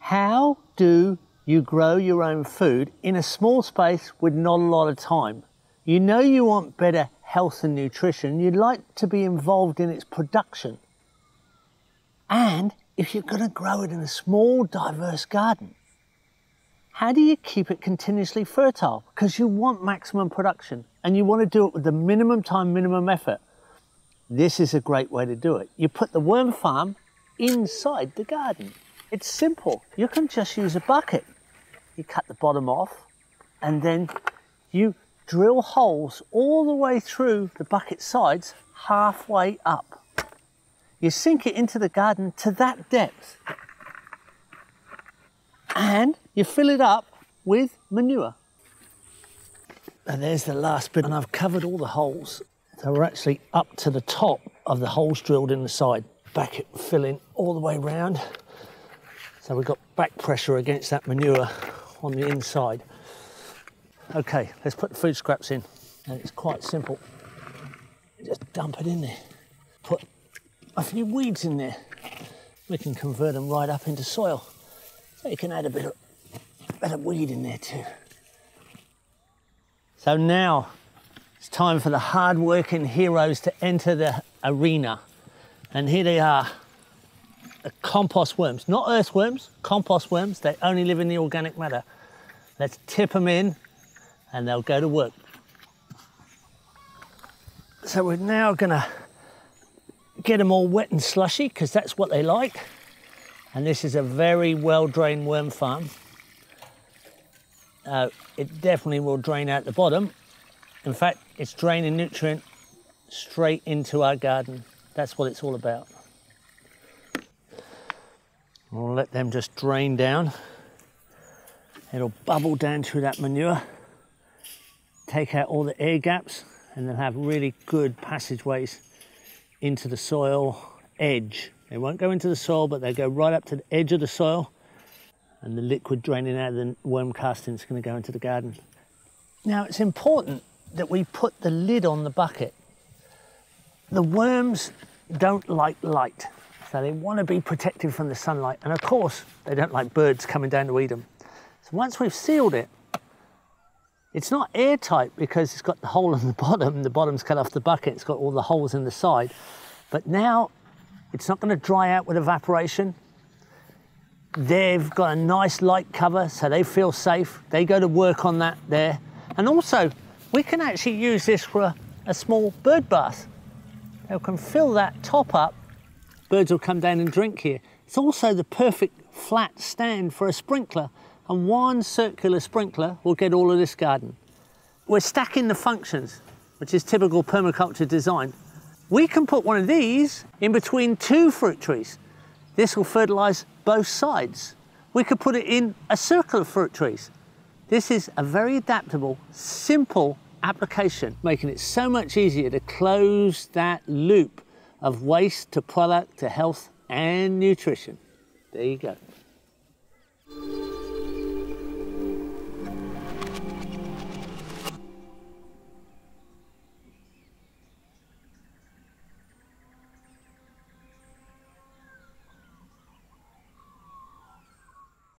How do you grow your own food in a small space with not a lot of time? You know you want better health and nutrition. You'd like to be involved in its production. And if you're going to grow it in a small, diverse garden, how do you keep it continuously fertile? Because you want maximum production and you want to do it with the minimum time, minimum effort. This is a great way to do it. You put the worm farm inside the garden. It's simple. You can just use a bucket. You cut the bottom off and then you drill holes all the way through the bucket sides, halfway up. You sink it into the garden to that depth and you fill it up with manure. And there's the last bit, and I've covered all the holes. So we're actually up to the top of the holes drilled in the side. Bucket filling all the way round. So we've got back pressure against that manure on the inside. Okay, let's put the food scraps in. And it's quite simple. Just dump it in there. Put a few weeds in there. We can convert them right up into soil. So you can add a bit of weed in there too. So now it's time for the hard-working heroes to enter the arena. And here they are, the compost worms. Not earthworms, compost worms. They only live in the organic matter. Let's tip them in and they'll go to work. So we're now gonna get them all wet and slushy because that's what they like. And this is a very well-drained worm farm. It definitely will drain out the bottom. In fact, it's draining nutrient straight into our garden. That's what it's all about. We'll let them just drain down. It'll bubble down through that manure, take out all the air gaps, and they'll have really good passageways into the soil edge. They won't go into the soil, but they go right up to the edge of the soil, and the liquid draining out of the worm casting is going to go into the garden. Now, it's important that we put the lid on the bucket. The worms don't like light, so they want to be protected from the sunlight. And of course, they don't like birds coming down to eat them. So once we've sealed it, it's not airtight because it's got the hole in the bottom's cut off the bucket, it's got all the holes in the side. But now it's not going to dry out with evaporation. They've got a nice light cover, so they feel safe. They go to work on that there. And also, we can actually use this for a small bird bath. They can fill that top up. Birds will come down and drink here. It's also the perfect flat stand for a sprinkler, and one circular sprinkler will get all of this garden. We're stacking the functions, which is typical permaculture design. We can put one of these in between two fruit trees. This will fertilize both sides. We could put it in a circle of fruit trees. This is a very adaptable, simple application, making it so much easier to close that loop of waste to product to health and nutrition. There you go.